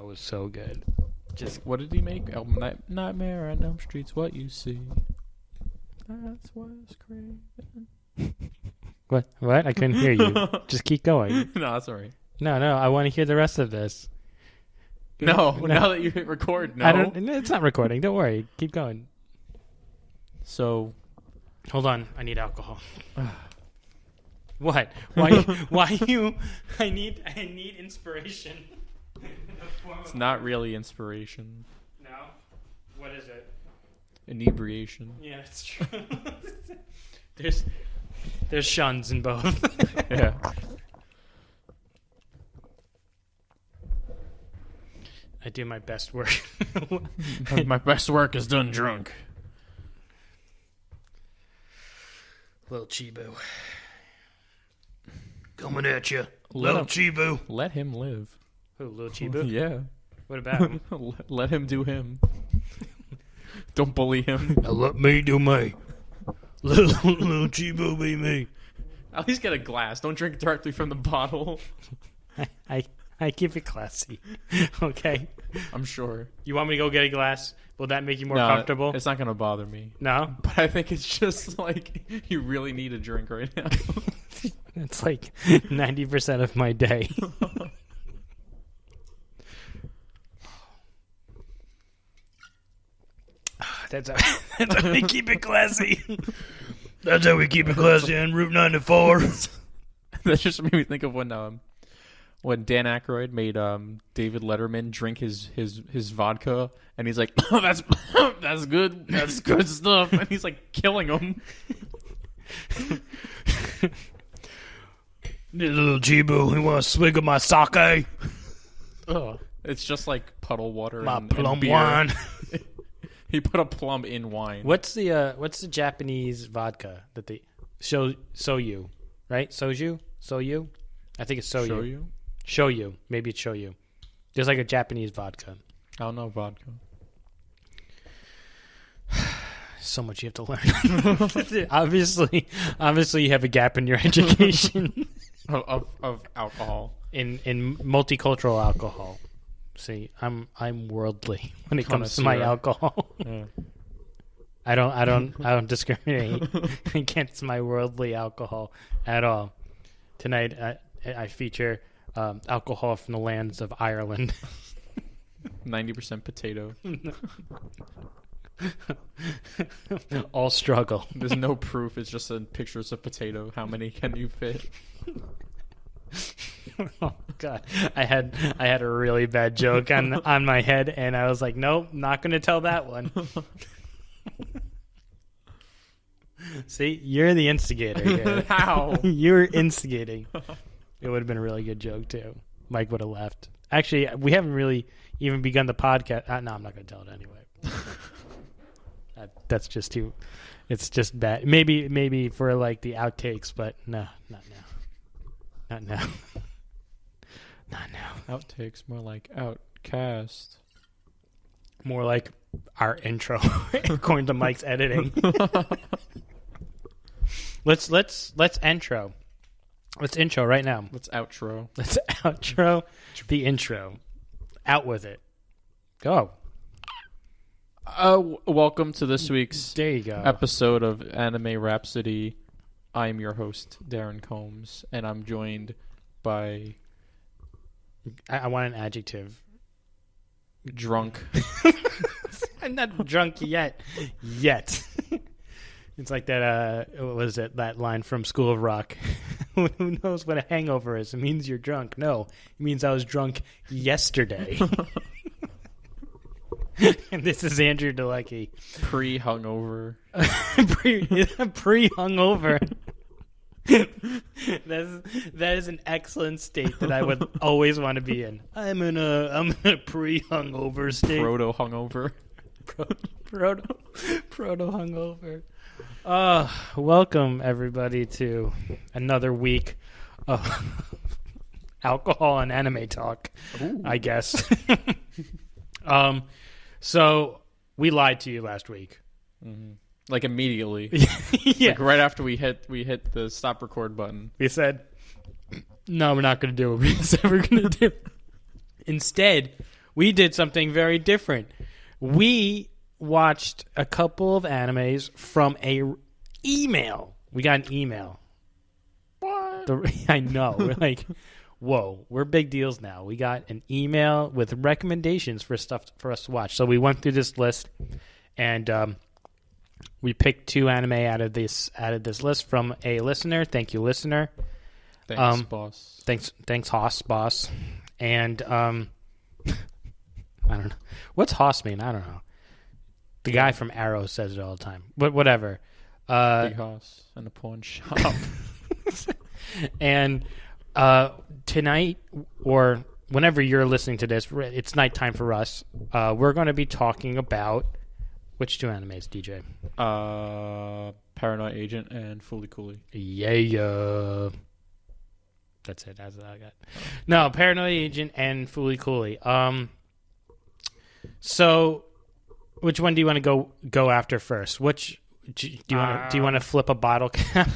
That was so good. Just what did he make? Nightmare on Elm Street's what you see. That's what's crazy. What? I couldn't hear you. Just keep going. No, that's all right. No, I want to hear the rest of this. No, now that you hit record, no. It's not recording. Don't worry. Keep going. So, hold on. I need alcohol. What? Why you? I need inspiration. It's not really inspiration. No? What is it? Inebriation. Yeah, it's true. There's shuns in both. Yeah. I do my best work. My best work is done drunk. Little cheebu. Coming at you. Little cheebu. Let him live. Who, Little Cheebu? Yeah. What about him? Let him do him. Don't bully him. Now let me do me. Little cheebu be me. At least get a glass. Don't drink directly from the bottle. I keep it classy. Okay? I'm sure. You want me to go get a glass? Will that make you more comfortable? It's not going to bother me. No? But I think it's just like you really need a drink right now. It's like 90% of my day. That's how we keep it classy. That's how we keep it classy on Route 94. That just made me think of when Dan Aykroyd made David Letterman drink his vodka, and he's like, oh, that's good stuff, and he's like killing him. This little cheebu, he wants a swig of my sake. Oh, it's just like puddle water. My and plum beer. wine. He put a plum in wine. What's the Japanese vodka that they soyu, right? Soju? I think it's soyu. Shoyu. Maybe it's shoyu. There's like a Japanese vodka. I don't know vodka. So much you have to learn. Obviously you have a gap in your education. of alcohol. In multicultural alcohol. See, I'm worldly when it comes to my alcohol. Yeah. I don't discriminate against my worldly alcohol at all. Tonight I feature alcohol from the lands of Ireland. 90% potato. All struggle. There's no proof. It's just pictures of potato. How many can you fit? Oh God, I had a really bad joke on my head, and I was like, nope, not going to tell that one. See, you're the instigator here. How? You're instigating. It would have been a really good joke too. Mike would have left. Actually, we haven't really even begun the podcast. No, I'm not going to tell it anyway. That's just too. It's just bad. Maybe for like the outtakes, but no, not now. Not now. Not now. Outtakes, more like outcast. More like our intro, according to Mike's editing. Let's intro. Let's intro right now. Let's outro. Let's outro the intro. Out with it. Go. Welcome to this week's there you go. episode of Anime Rhapsody. I'm your host, Darren Combs, and I'm joined by... I want an adjective. Drunk. I'm not drunk yet. It's like that, what was it, that line from School of Rock. Who knows what a hangover is? It means you're drunk. No, it means I was drunk yesterday. And this is Andrew Delecky. Pre-hungover. Pre-hungover. That is an excellent state that I would always want to be in. I'm in a pre-hungover state. Proto-hungover. Proto-hungover. Welcome everybody to another week of alcohol and anime talk. Ooh. I guess. So we lied to you last week. Mm-hmm. Like immediately. Yeah. Like right after we hit the stop record button. We said, no, we're not going to do what we said we're going to do. Instead, we did something very different. We watched a couple of animes from a email. We got an email. What? I know. We're like, whoa, we're big deals now. We got an email with recommendations for stuff for us to watch. So we went through this list, and we picked 2 anime out of this list from a listener. Thank you, listener. Thanks, boss. Thanks, Hoss, boss. And I don't know. What's Hoss mean? I don't know. The guy from Arrow says it all the time. But whatever. Big house and a pawn shop. And tonight, or whenever you're listening to this, it's nighttime for us. We're going to be talking about which 2 animes, DJ? Paranoid Agent and Fooly Cooly. Yeah. That's it. That's what I got. No, Paranoid Agent and Fooly Cooly. So, which one do you want to go after first? Which do you want to flip a bottle cap?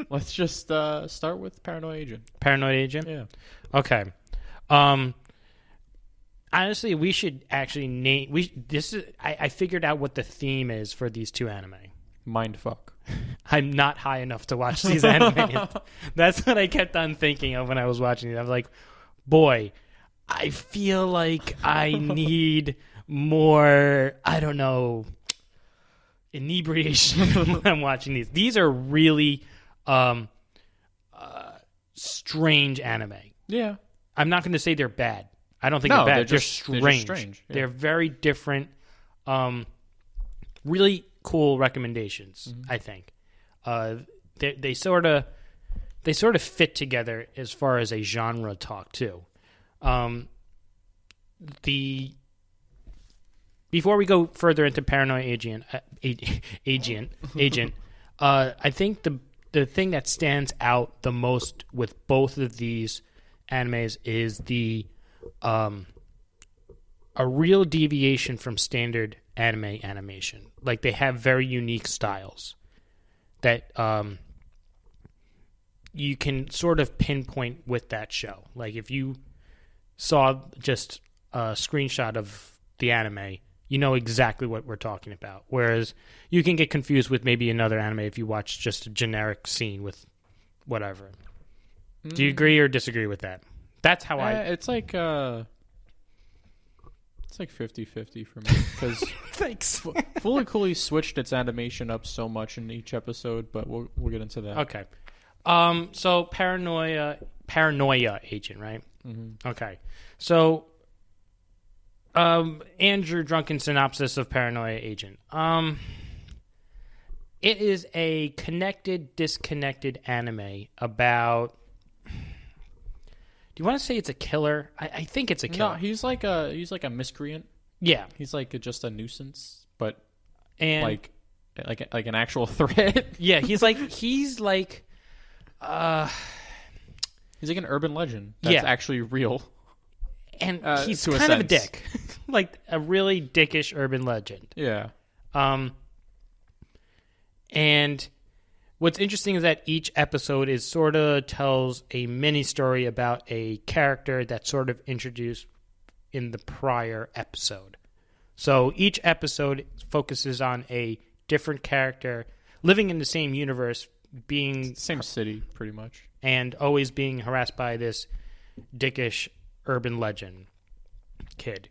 Let's just start with Paranoid Agent. Paranoid Agent? Yeah. Okay. Honestly, we should actually name. I figured out what the theme is for these 2 anime. Mindfuck. I'm not high enough to watch these anime. That's what I kept on thinking of when I was watching it. I was like, boy, I feel like I need more, I don't know, inebriation when I'm watching these. These are really strange anime. Yeah. I'm not going to say they're bad. I don't think they're bad. They're strange. They're just strange. Yeah. They're very different. Really cool recommendations, I think. They sort of fit together as far as a genre talk too. Before we go further into Paranoid Agent, I think the thing that stands out the most with both of these animes is a real deviation from standard anime animation. Like, they have very unique styles that you can sort of pinpoint with that show. Like, if you saw just a screenshot of the anime, you know exactly what we're talking about. Whereas you can get confused with maybe another anime if you watch just a generic scene with whatever. Do you agree or disagree with that? That's how It's like 50-50 for me. Because Thanks. Fooly Cooly switched its animation up so much in each episode, but we'll get into that. Okay. So Paranoia Agent, right? Mm-hmm. Okay. So Andrew, drunken synopsis of Paranoia Agent. It is a connected, disconnected anime about. Do you want to say it's a killer? I think it's a killer. No, he's like a miscreant. Yeah, He's like just a nuisance, but and like an actual threat. yeah, he's like He's like an urban legend that's actually real. and he's to a kind of a sense. dick, like a really dickish urban legend. Yeah. And what's interesting is that each episode is sort of tells a mini story about a character that's sort of introduced in the prior episode. So each episode focuses on a different character living in the same universe, being Same city, pretty much. and always being harassed by this dickish urban legend kid.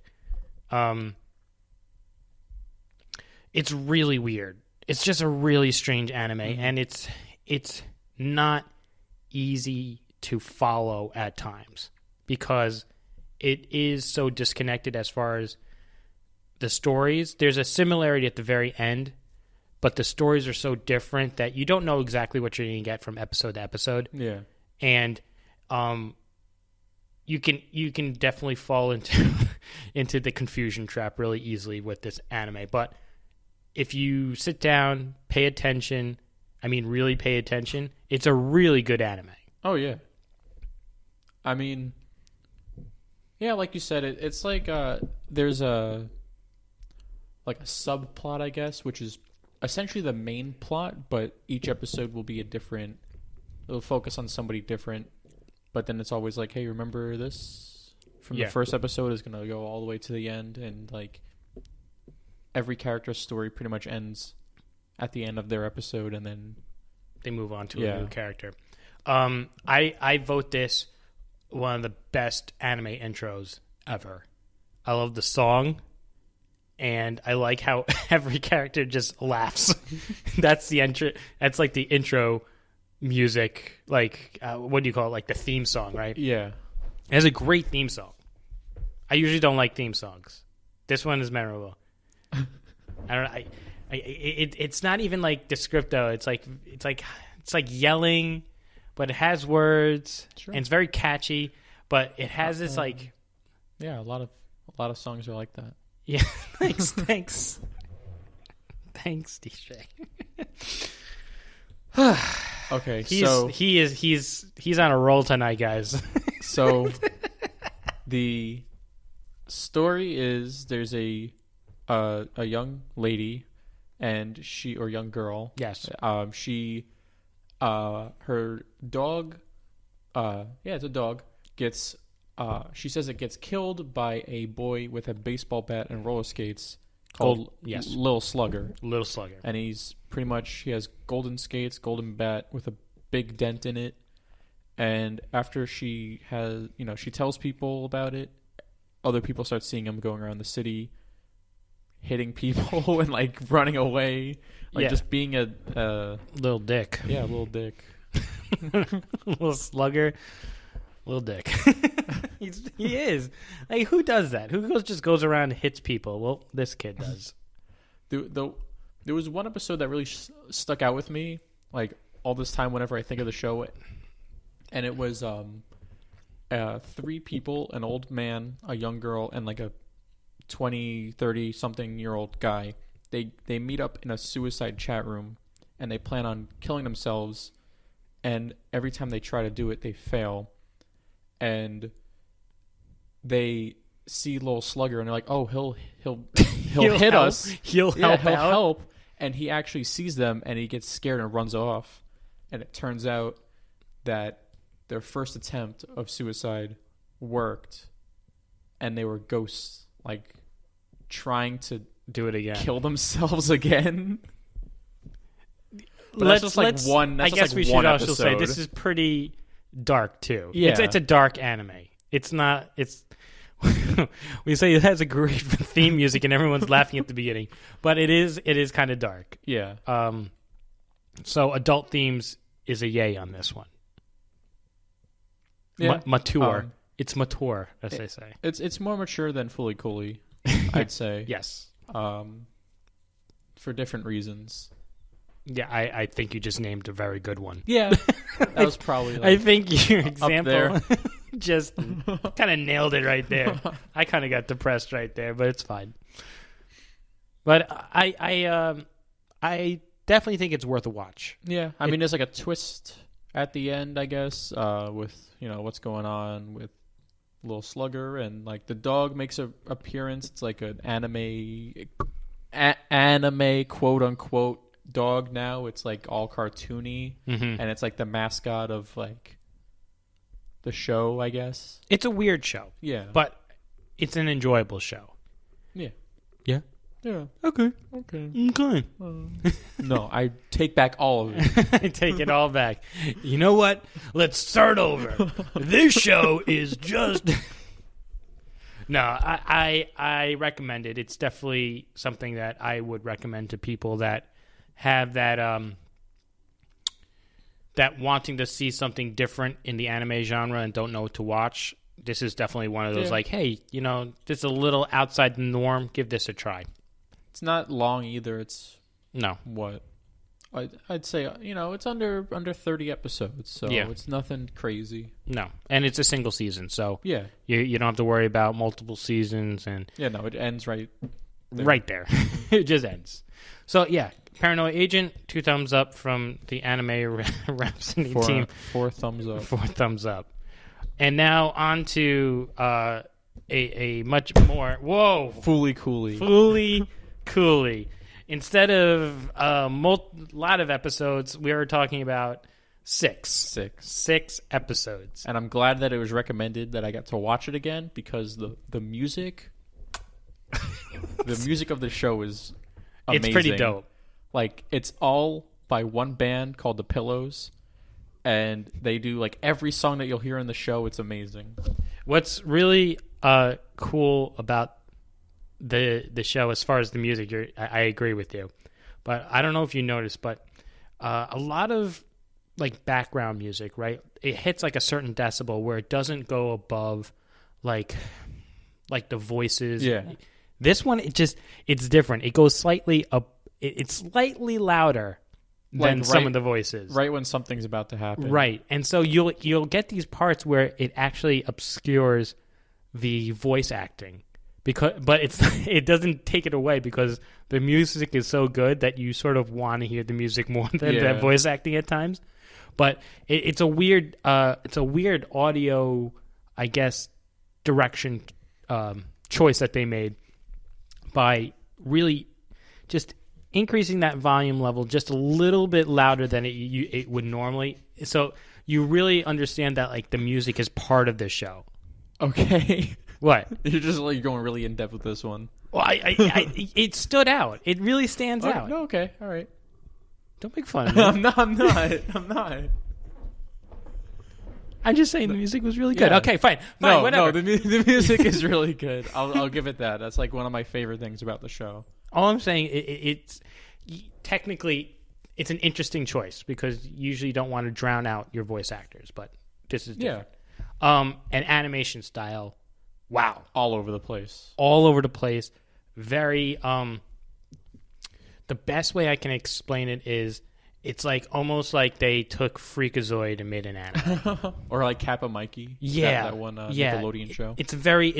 It's really weird. It's just a really strange anime, and it's not easy to follow at times because it is so disconnected as far as the stories. There's a similarity at the very end, but the stories are so different that you don't know exactly what you're going to get from episode to episode. Yeah. And you can definitely fall into the confusion trap really easily with this anime. But if you sit down, pay attention, really pay attention, it's a really good anime. Oh yeah. I mean, yeah, like you said, it's like there's a subplot, I guess, which is essentially the main plot, but each episode will be a different. It'll focus on somebody different, but then it's always like, hey, remember this from the first episode is going to go all the way to the end, and like every character's story pretty much ends at the end of their episode, and then they move on to a new character. I vote this one of the best anime intros ever. I love the song, and I like how every character just laughs. That's the intro. That's like the intro music. Like what do you call it? Like the theme song, right? Yeah, it has a great theme song. I usually don't like theme songs. This one is memorable. I don't know. It's not even like descripto. It's like yelling, but it has words, and it's very catchy. But it has this like, a lot of songs are like that. Yeah, thanks, DJ. Okay, he's on a roll tonight, guys. So the story is there's a young lady, and young girl. Yes. Her dog. It's a dog. Gets. She says it gets killed by a boy with a baseball bat and roller skates called Little Slugger. Little Slugger. And he has golden skates, golden bat with a big dent in it. And after she tells people about it, other people start seeing him going around the city, hitting people and like running away, just being a little dick. Yeah, a little dick. Little slugger, little dick. He is. Like, who does that? Who just goes around and hits people? Well, this kid does. There was one episode that really stuck out with me, like all this time whenever I think of the show, and it was 3 people: an old man, a young girl, and like a 20, 30 something year old guy. They meet up in a suicide chat room, and they plan on killing themselves. And every time they try to do it, they fail. And they see Little Slugger, and they're like, "Oh, he'll hit help. us. He'll help." And he actually sees them, and he gets scared and runs off. And it turns out that their first attempt of suicide worked, and they were ghosts, like trying to do it again, kill themselves again. But that's just like one. That's I guess like we should also say this is pretty dark too. Yeah, it's a dark anime. It's not. It's we say it has a great theme music and everyone's laughing at the beginning, but it is kind of dark. Yeah. So adult themes is a yay on this one. Yeah. Mature. It's mature, as they say. It's more mature than Fully Cooley, I'd say. Yes. For different reasons. Yeah, I think you just named a very good one. Yeah, that was probably. Like I think your example up there. just kind of nailed it right there. I kind of got depressed right there, but it's fine. But I definitely think it's worth a watch. Yeah, I mean, there's like a twist at the end, I guess, with what's going on with Little Slugger, and like the dog makes an appearance. It's like an anime quote unquote dog now. It's like all cartoony, and it's like the mascot of like the show, I guess. It's a weird show. Yeah. But it's an enjoyable show. Yeah. Yeah? Yeah. Okay. No, I take back all of it. I take it all back. You know what? Let's start over. This show is just... No, I recommend it. It's definitely something that I would recommend to people that have that that wanting to see something different in the anime genre and don't know what to watch. This is definitely one of those like, hey, this is a little outside the norm. Give this a try. It's not long either. It's no what I'd say. It's under 30 episodes, so it's nothing crazy. No, and it's a single season, so yeah, you don't have to worry about multiple seasons and it ends right there. Right there. It just ends. So yeah, Paranoid Agent, 2 thumbs up from the Anime Rhapsody team. 4 thumbs up. 4 thumbs up. And now on to a much more Fully Cooley. Instead of a lot of episodes, we were talking about Six episodes. And I'm glad that it was recommended that I got to watch it again because the music, the music of the show is amazing. It's pretty dope. Like, it's all by one band called The Pillows, and they do like every song that you'll hear in the show. It's amazing. What's really cool about the show, as far as the music, I agree with you, but I don't know if you noticed, but a lot of like background music, right? It hits like a certain decibel where it doesn't go above like the voices. Yeah. This one, it's different. It goes slightly up. It's slightly louder than some of the voices. Right when something's about to happen. Right. And so you'll get these parts where it actually obscures the voice acting. But it doesn't take it away because the music is so good that you sort of want to hear the music more than the voice acting at times. But it's a weird audio, I guess, direction choice that they made by really just increasing that volume level just a little bit louder than it would normally. So you really understand that like the music is part of the show. Okay. What? You're just like going really in depth with this one. Well, it stood out. It really stands out. No, okay, all right. Don't make fun of me. I'm not. I'm just saying the music was really good. Yeah. Okay, fine, No, whatever. the music is really good. I'll give it that. That's like one of my favorite things about the show. All I'm saying, it's technically it's an interesting choice because usually you don't want to drown out your voice actors, but this is different. Yeah. And animation style, wow, all over the place. All over the place. Very. The best way I can explain it is it's like almost like they took Freakazoid and made an anime, or like Kappa Mikey. Yeah, that one Nickelodeon show. It's very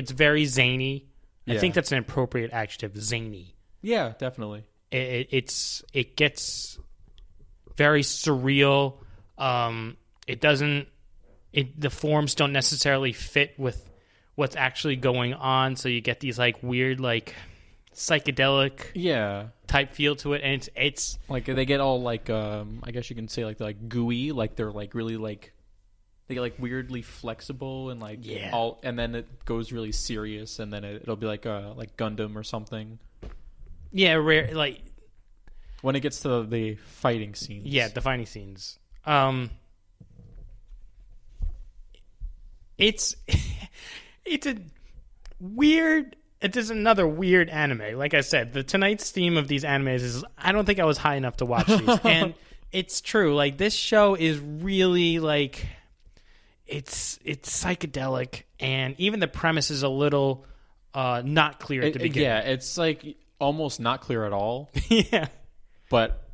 zany. Yeah. I think that's an appropriate adjective, zany. Yeah, definitely. It gets very surreal. The forms don't necessarily fit with what's actually going on, so you get these like weird like psychedelic type feel to it, and it's like they get all like I guess you can say like they're like gooey, like they're like really like they get like weirdly flexible and like all, and then it goes really serious, and then it'll be like Gundam or something. Yeah, rare like when it gets to the fighting scenes. Yeah, the fighting scenes. It's a weird. It is another weird anime. Like I said, tonight's theme of these animes is I don't think I was high enough to watch these, and it's true. Like this show is really like it's psychedelic, and even the premise is a little not clear at the beginning. Yeah, it's like almost not clear at all. Yeah, but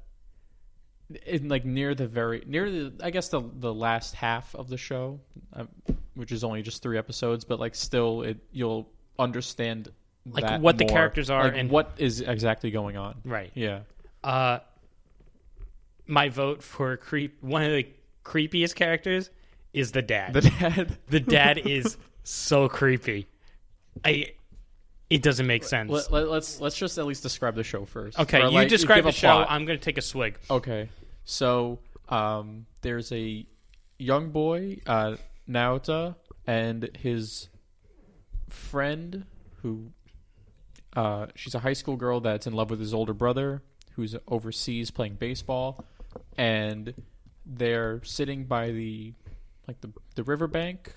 like near the I guess the last half of the show, which is only just 3 episodes, but like still you'll understand like that what more, the characters are like and what is exactly going on. Right. Yeah. My vote for one of the creepiest characters is the dad. The dad is so creepy. It doesn't make sense. Let's just at least describe the show first. Okay, you describe the show. I'm going to take a swig. Okay. So, there's a young boy, Naota, and his friend who she's a high school girl that's in love with his older brother who's overseas playing baseball, and they're sitting by the riverbank,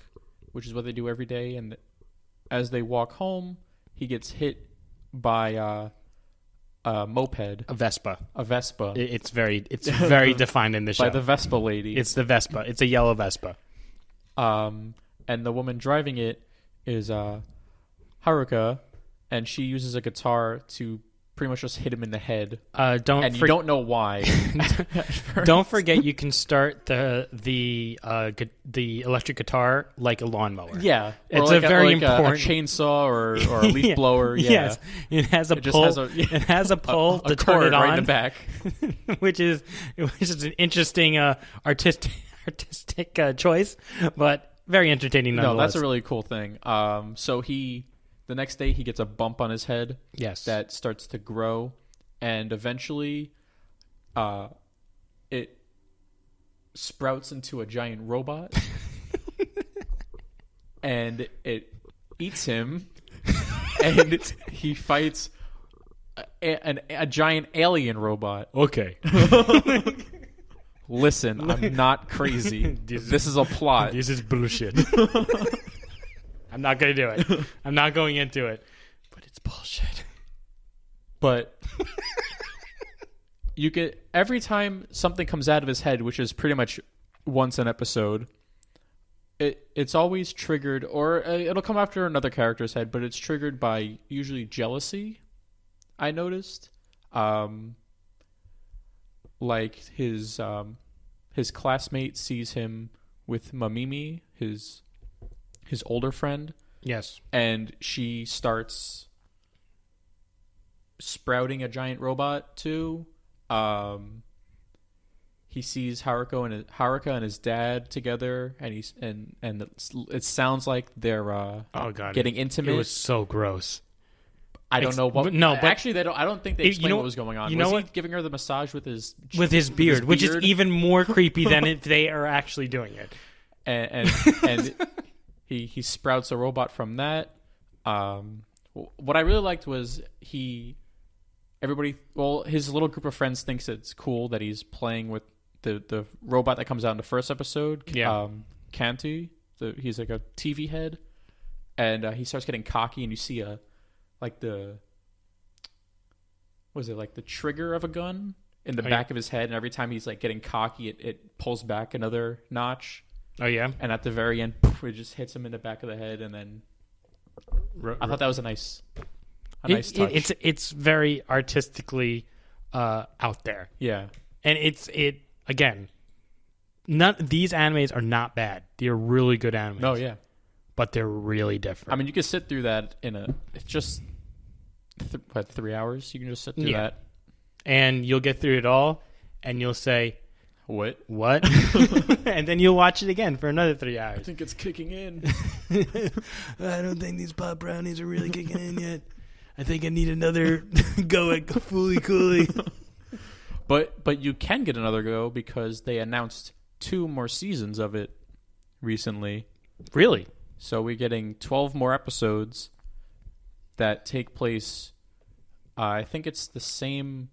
which is what they do every day, and as they walk home he gets hit by a moped, A Vespa. It's very defined in the show. by the Vespa lady. It's the Vespa. It's a yellow Vespa. And the woman driving it is Haruka, and she uses a guitar to pretty much just hit him in the head. You don't know why. Don't forget, you can start the electric guitar like a lawnmower. Yeah, it's a very important a chainsaw or a leaf blower. Yeah. Yes, it has a pull. It has a pull to turn it on right in the back, which is an interesting artistic choice, but very entertaining nonetheless. No, that's a really cool thing. So the next day he gets a bump on his head. Yes. That starts to grow, and eventually, it sprouts into a giant robot, and it eats him, and he fights a giant alien robot. Okay. Listen, I'm not crazy. This is a plot. This is bullshit. I'm not going to do it. I'm not going into it. But it's bullshit. But you get every time something comes out of his head, which is pretty much once an episode, it's always triggered, or it'll come after another character's head, but it's triggered by usually jealousy. I noticed, like his classmate sees him with Mamimi, his older friend. Yes. And she starts sprouting a giant robot too. He sees Haruka and his dad together, and it sounds like they're getting intimate. It was so gross. I don't know what. No, but actually, they don't. I don't think they explained what was going on. Was he giving her the massage with his beard, which is even more creepy than if they are actually doing it. And he sprouts a robot from that. What I really liked was his little group of friends thinks it's cool that he's playing with the robot that comes out in the first episode. Yeah. Canty. He's like a TV head, and he starts getting cocky, and you see the trigger of a gun in the back of his head, and every time he's like getting cocky, it pulls back another notch. Oh yeah. And at the very end, poof, it just hits him in the back of the head, and then I thought that was a nice touch. It's very artistically out there. Yeah. And again, these animes are not bad. They're really good animes. Oh yeah. But they're really different. I mean, you can sit through that it's just 3 hours. You can just sit through that. And you'll get through it all, and you'll say, What? And then you'll watch it again for another 3 hours. I think it's kicking in. I don't think these pop brownies are really kicking in yet. I think I need another go at Fooly Cooly. But you can get another go because they announced 2 more seasons of it recently. Really? So we're getting 12 more episodes that take place. I think it's the same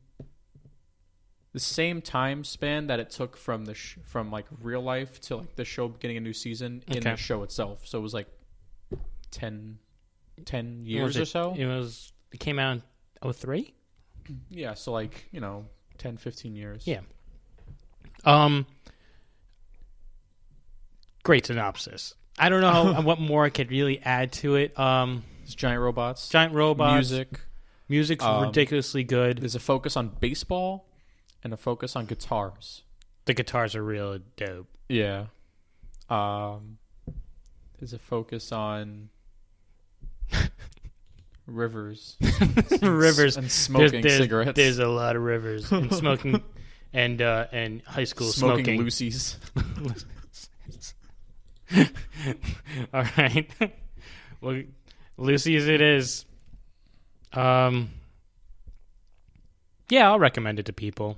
time span that it took from from like real life to like the show getting a new season in the show itself. So it was like 10 years or so. It came out in 2003? Yeah, so like, 10, 15 years. Yeah. Great synopsis. I don't know what more I could really add to it. It's giant robots. Music's ridiculously good. There's a focus on baseball and a focus on guitars. The guitars are real dope. Yeah. There's a focus on rivers. Rivers. And smoking cigarettes. There's a lot of rivers. And smoking and high school smoking. Lucy's. All right. Well, Lucy's it is. Yeah, I'll recommend it to people.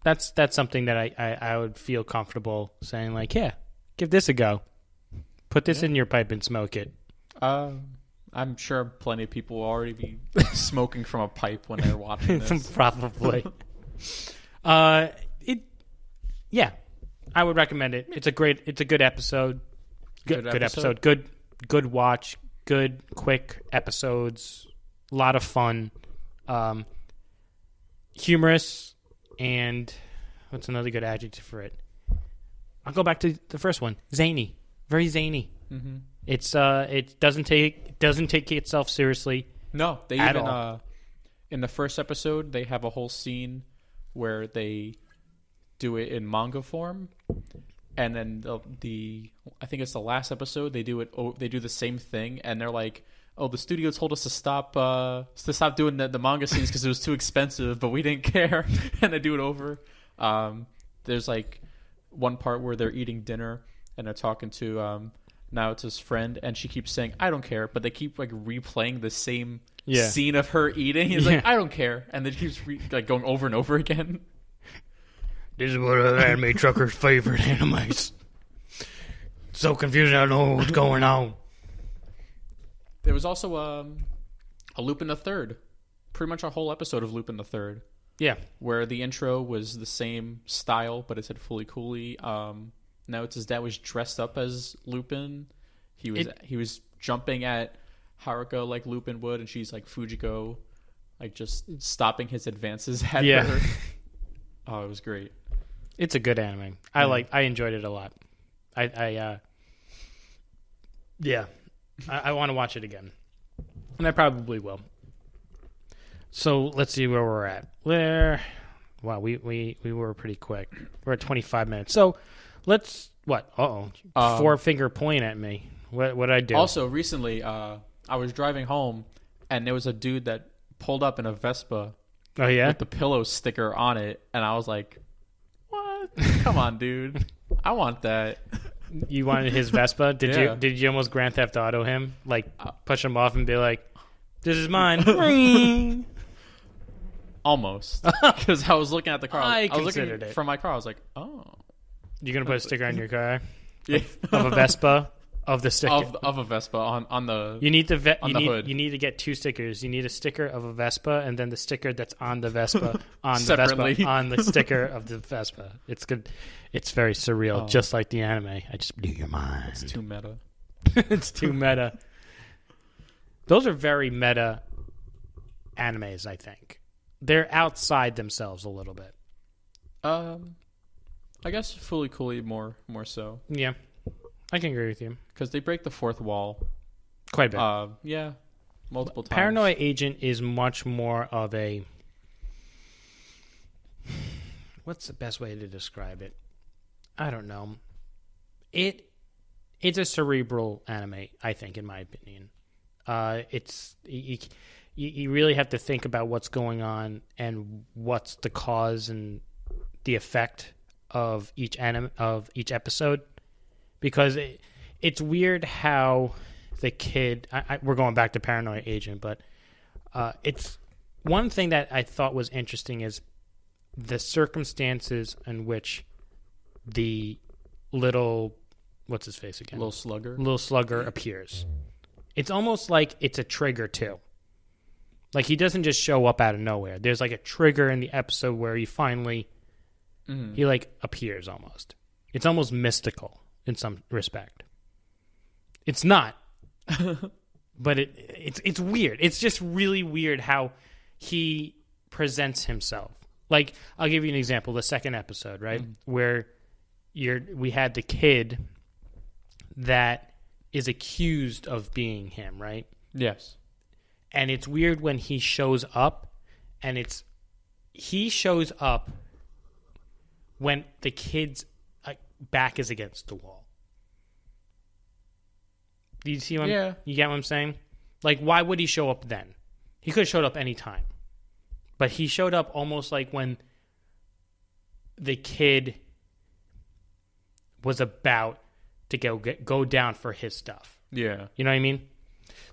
That's something that I would feel comfortable saying, like, yeah, give this a go. Put this in your pipe and smoke it. I'm sure plenty of people will already be smoking from a pipe when they're watching this. Probably. Yeah, I would recommend it. It's a good episode. Good episode. Good watch. Good quick episodes. A lot of fun. Humorous, and what's another good adjective for it? I'll go back to the first one. Zany. Very zany. Mm-hmm. It doesn't take itself seriously. No, they at even all. In the first episode they have a whole scene where they do it in manga form, and then I think it's the last episode they do it. They do the same thing, and they're like, "Oh, the studio told us to stop doing the manga scenes because it was too expensive, but we didn't care," and they do it over. There's like one part where they're eating dinner and they're talking to Naoto's friend, and she keeps saying, "I don't care," but they keep like replaying the same scene of her eating. He's like, "I don't care," and then keeps going over and over again. This is one of the anime trucker's favorite animes. So confusing, I don't know what's going on. There was also a Lupin the Third. Pretty much a whole episode of Lupin the Third. Yeah. Where the intro was the same style, but it said Fully Cooley. Now it's his dad was dressed up as Lupin. He was jumping at Haruka like Lupin would, and she's like Fujiko, like just stopping his advances at her. Oh, it was great. It's a good anime. I enjoyed it a lot. I want to watch it again. And I probably will. So let's see where we're at. Wow, we were pretty quick. We're at 25 minutes. So let's four-finger point at me. What'd I do? Also, recently, I was driving home, and there was a dude that pulled up in a Vespa. Oh yeah, with the pillow sticker on it, and I was like, "What? Come on, dude! I want that." You wanted his Vespa? Did you almost Grand Theft Auto him? Like push him off and be like, "This is mine." Almost, because I was looking at the car. I was considered looking it from my car. I was like, "Oh, you're gonna put a sticker on your car yeah, of a Vespa of the sticker of a Vespa on the." You need the hood. You need to get two stickers. You need a sticker of a Vespa, and then the sticker that's on the Vespa on the Separately. Vespa on the sticker of the Vespa. It's good. It's very surreal, just like the anime. I just blew your mind. It's too meta. It's too meta. Those are very meta animes, I think. They're outside themselves a little bit. I guess Fully Cooley more so. Yeah, I can agree with you. Because they break the fourth wall. Quite a bit. Yeah, multiple times. Paranoia Agent is much more of a... What's the best way to describe it? I don't know. It's a cerebral anime, I think, in my opinion. It's... You really have to think about what's going on and what's the cause and the effect of each episode, because it's weird how the kid. We're going back to Paranoia Agent, but it's one thing that I thought was interesting is the circumstances in which the what's his face again? Little slugger appears. It's almost like it's a trigger too. Like, he doesn't just show up out of nowhere. There's, like, a trigger in the episode where he finally, he, like, appears almost. It's almost mystical in some respect. It's not. But it's weird. It's just really weird how he presents himself. Like, I'll give you an example. The second episode, right? Where we had the kid that is accused of being him, right? Yes. And it's weird when he shows up, and he shows up when the kid's back is against the wall. Do you see what you get what I'm saying? Like, why would he show up then? He could have showed up any time. But he showed up almost like when the kid was about to go down for his stuff. Yeah. You know what I mean?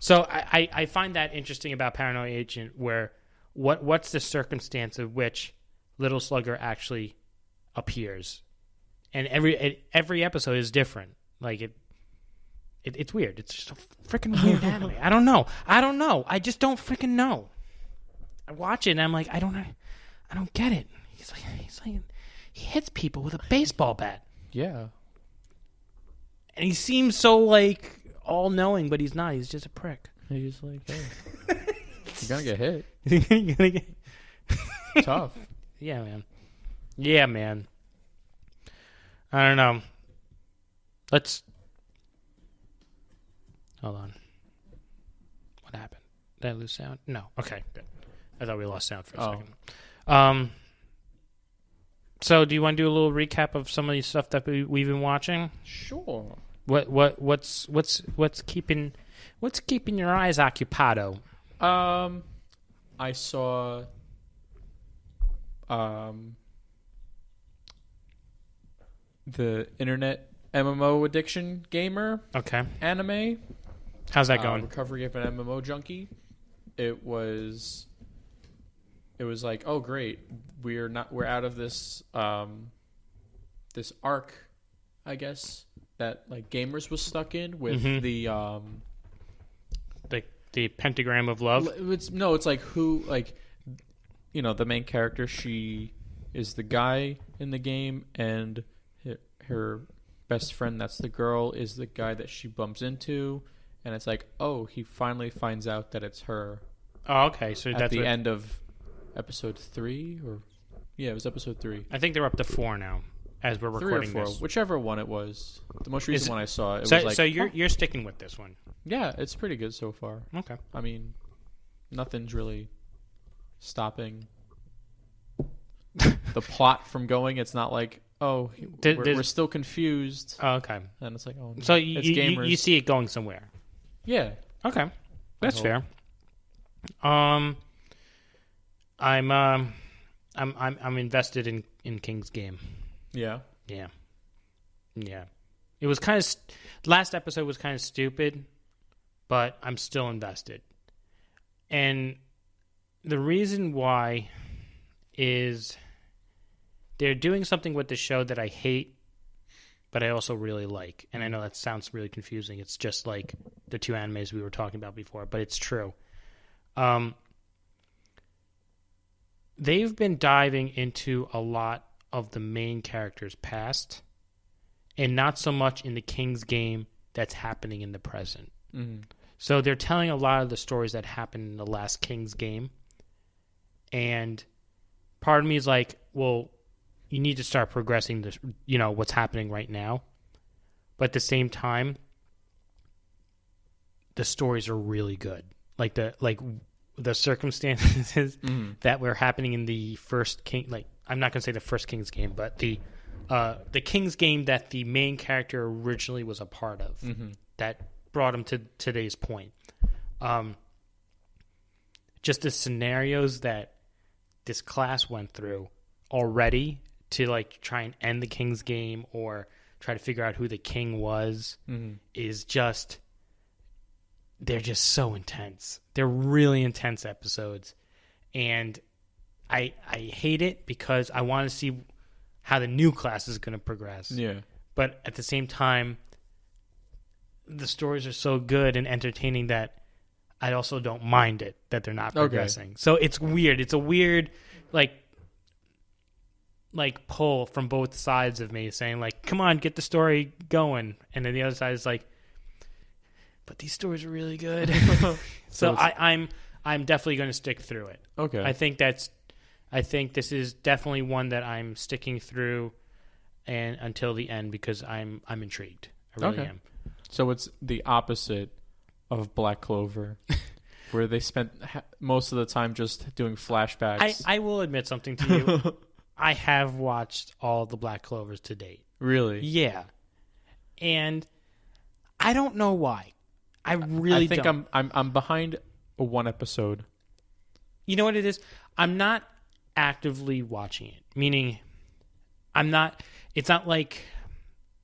So I find that interesting about Paranoia Agent, where what's the circumstance of which Little Slugger actually appears, and every episode is different. Like it's weird. It's just a freaking weird anime. I don't know. I just don't freaking know. I watch it and I'm like, I don't get it. He's like he hits people with a baseball bat. Yeah. And he seems so like all knowing, but he's not. He's just a prick. He's like, hey, you're gonna get hit. You're gonna get Tough. Yeah, man. I don't know. Let's hold on. What happened? Did I lose sound? No. Okay, good. I thought we lost sound for a second. So do you want to do a little recap of some of the stuff that we've been watching? Sure. What's keeping your eyes occupado? I saw the Internet MMO Addiction Gamer anime. How's that going? Recovery of an MMO Junkie. It was like, oh great, we're out of this this arc, I guess, that like gamers was stuck in with the pentagram of love. It's like who, like, you know, the main character, she is the guy in the game, and her best friend, that's the girl, is the guy that she bumps into, and it's like, oh, he finally finds out that it's her. Oh, okay. So at that's the end of episode 3, or it was episode 3. I think they're up to 4 now, as we're 3 recording or 4, this. whichever one it was. The most recent one I saw, it So, was like, so you're sticking with this one. Yeah, it's pretty good so far. Okay. I mean, nothing's really stopping the plot from going. It's not like, oh, we're still confused. Oh, okay. And it's like, oh, so it's gamers. You see it going somewhere. Yeah. Okay, that's fair. I'm invested in King's game. Yeah. Yeah. It was kind of last episode was kind of stupid, but I'm still invested. And the reason why is they're doing something with the show that I hate, but I also really like. And I know that sounds really confusing. It's just like the 2 animes we were talking about before, but it's true. They've been diving into a lot of the main character's past, and not so much in the King's game that's happening in the present. Mm-hmm. So they're telling a lot of the stories that happened in the last King's game. And part of me is like, well, you need to start progressing this, you know, what's happening right now. But at the same time, the stories are really good. Like the circumstances that were happening in the first King, like I'm not going to say the first King's game, but the King's game that the main character originally was a part of, that brought him to today's point. Just the scenarios that this class went through already to like try and end the King's game or try to figure out who the king was is just, they're just so intense. They're really intense episodes. And I hate it because I want to see how the new class is going to progress. Yeah. But at the same time, the stories are so good and entertaining that I also don't mind it that they're not progressing. So it's weird. It's a weird, like pull from both sides of me saying like, come on, get the story going. And then the other side is like, but these stories are really good. So I'm definitely going to stick through it. Okay. I think this is definitely one that I'm sticking through and until the end because I'm intrigued. I really am. So it's the opposite of Black Clover, where they spent most of the time just doing flashbacks. I will admit something to you. I have watched all the Black Clovers to date. Really? Yeah. And I don't know why. I think don't. I'm behind one episode. You know what it is? I'm not actively watching it. Meaning it's not like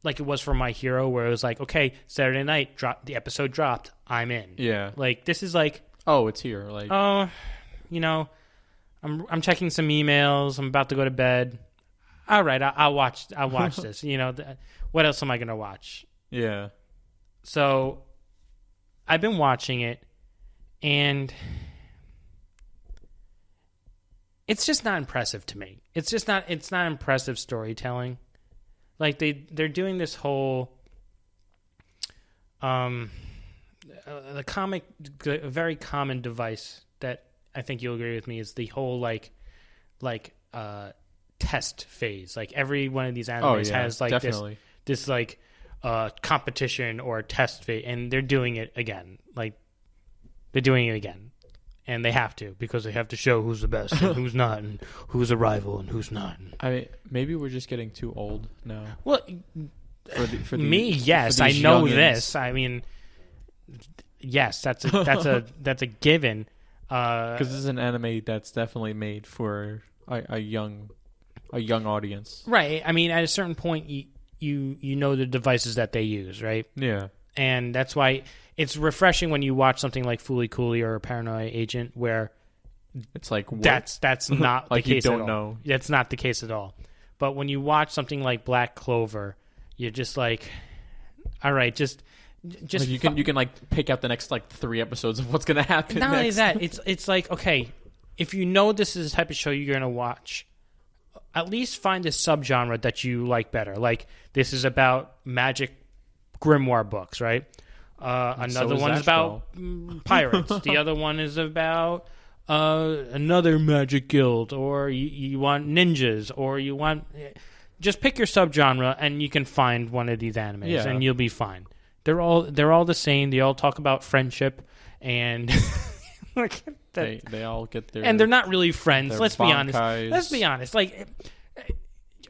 it was for My Hero where it was like, okay, Saturday night, the episode dropped, I'm in. Yeah. Like this is like, oh, it's here. Like, you know, I'm checking some emails. I'm about to go to bed. All right, I'll watch this. You know, what else am I going to watch? Yeah. So I've been watching it, and it's just not impressive to me. It's not impressive storytelling. Like they're doing this whole a very common device that I think you'll agree with me is the whole like test phase. Like every one of these animes has like definitely. this like competition or test phase, and they're doing it again. Like they're doing it again. And they have to because they have to show who's the best and who's not and who's a rival and who's not. I mean, maybe we're just getting too old now. Well, for me, yes, I know youngins. This. I mean, yes, that's a given. Because this is an anime that's definitely made for a young audience, right? I mean, at a certain point, you know the devices that they use, right? Yeah, and that's why. It's refreshing when you watch something like Fooly Cooly or a Paranoia Agent where it's like what? that's not like the case you don't at all. know. That's not the case at all. But when you watch something like Black Clover, you're just like, all right, just Like you can like pick out the next like 3 episodes of what's gonna happen. Not only next. that, it's like, okay, if you know this is the type of show you're gonna watch, at least find a subgenre that you like better. Like this is about magic grimoire books, right? Another is one is Ashbel. about pirates. The other one is about another magic guild, or you want ninjas, or you want. Just pick your subgenre, and you can find one of these animes, and you'll be fine. They're all the same. They all talk about friendship, and they all get their and they're not really friends. Let's be honest. bankais. Let's be honest. Like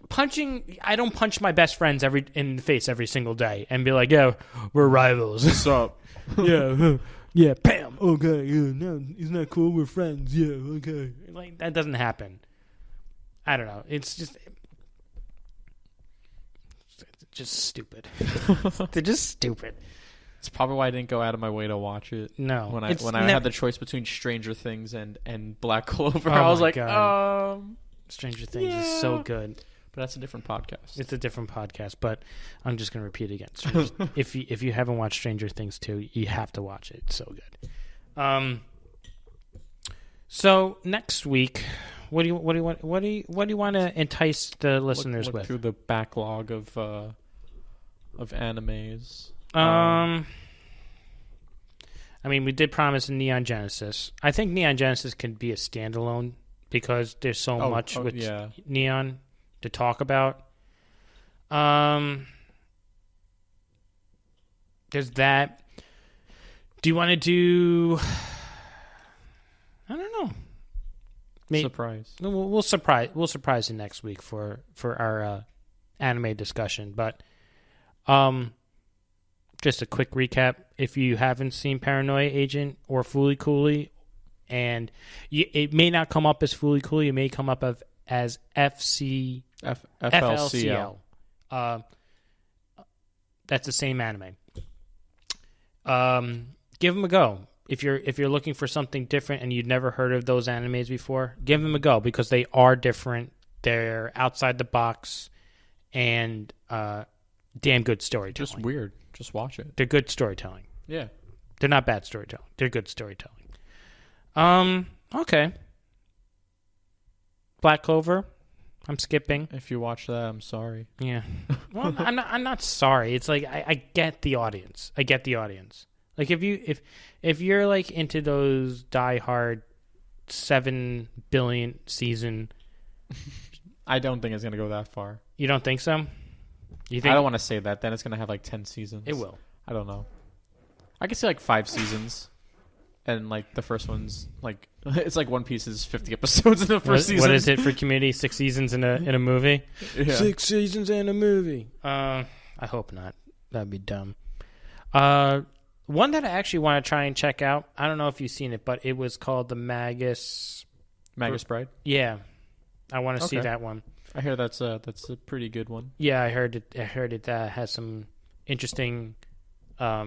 punching, I don't punch my best friends in the face every single day and be like, "Yeah, we're rivals." What's up? Yeah, bam. Okay, yeah, no, isn't that cool? We're friends. Yeah, okay. Like that doesn't happen. I don't know. It's just stupid. They're just stupid. It's probably why I didn't go out of my way to watch it. No, when I had the choice between Stranger Things and Black Clover, Oh I was my like, God. Stranger Things is so Yeah. good. But that's a different podcast. It's a different podcast, but I'm just going to repeat again. If you haven't watched Stranger Things 2, you have to watch it. It's so good. So next week, what do you want to entice the listeners look with? through the backlog of animes. I mean, we did promise Neon Genesis. I think Neon Genesis can be a standalone because there's so much with Neon to talk about. There's that. Do you want to do? I don't know. Surprise. We'll surprise you next week for our anime discussion. But just a quick recap: if you haven't seen Paranoia Agent or Fooly Cooly, and it may not come up as Fooly Cooly, it may come up as FLCL. That's the same anime. Give them a go. If you're looking for something different and you've never heard of those animes before, give them a go because they are different. They're outside the box and damn good storytelling. Just weird. Just watch it. They're good storytelling. Yeah. They're not bad storytelling. They're good storytelling. Okay. Black Clover. I'm skipping. If you watch that, I'm sorry. Yeah. Well, I'm not sorry. It's like I get the audience. Like if you're like into those diehard 7 billion season, I don't think it's gonna go that far. you don't think so? You think I don't want to say that. Then it's gonna have like 10 seasons. it will? I don't know. I could say like 5 seasons, and like the first one's like it's like One Piece is 50 episodes in the first season. What is it for Community? 6 seasons in a movie? Yeah. 6 seasons in a movie. I hope not. That'd be dumb. One that I actually want to try and check out. I don't know if you've seen it, but it was called the Magus Bride. Yeah, I want to see Okay. that one. I hear that's a pretty good one. Yeah, I heard it has some interesting. I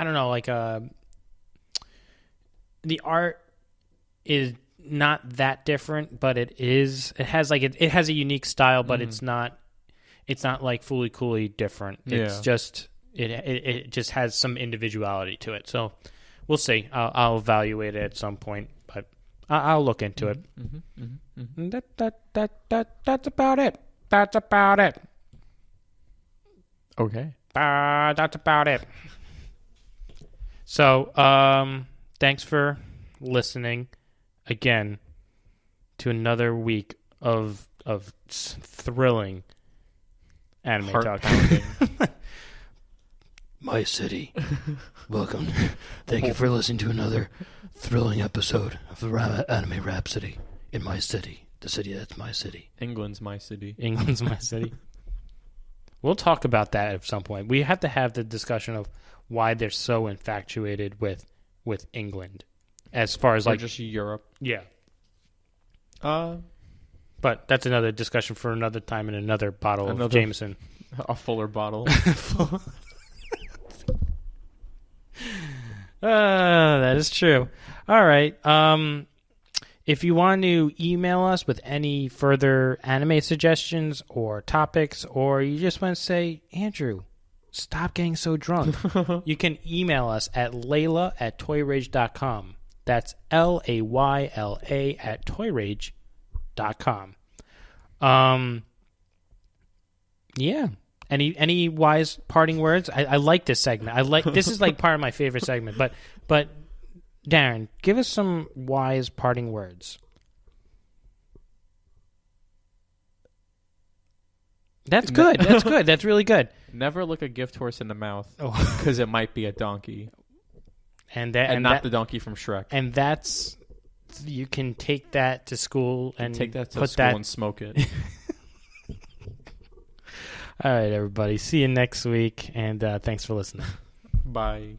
don't know, like the art is not that different, but it is. It has like it has a unique style, but it's not like Fooly Cooly different. It's just it just has some individuality to it. So we'll see. I'll evaluate it at some point, but I'll look into it. That's about it. That's about it. Okay. That's about it. So, thanks for listening again to another week of thrilling anime talk. Heart-pounding. My city. Welcome. Thank you for listening to another thrilling episode of the Anime Rhapsody in my city. The city that's my city. England's my city. England's my city. We'll talk about that at some point. We have to have the discussion of why they're so infatuated with England, as far as Or like just Europe. yeah. But that's another discussion for another time in another bottle of Jameson. A fuller bottle. That is true. All right. If you want to email us with any further anime suggestions or topics, or you just want to say, Andrew, stop getting so drunk, you can email us at layla@toyrage.com. That's LAYLA at toyrage.com. Yeah. Any wise parting words? I like this segment. This is like part of my favorite segment. But Darren, give us some wise parting words. That's good. That's good. That's really good. Never look a gift horse in the mouth Oh. because it might be a donkey, And not the donkey from Shrek. And that's, you can take that to school and Take that to put school that. and smoke it. All right, everybody. See you next week, and thanks for listening. Bye.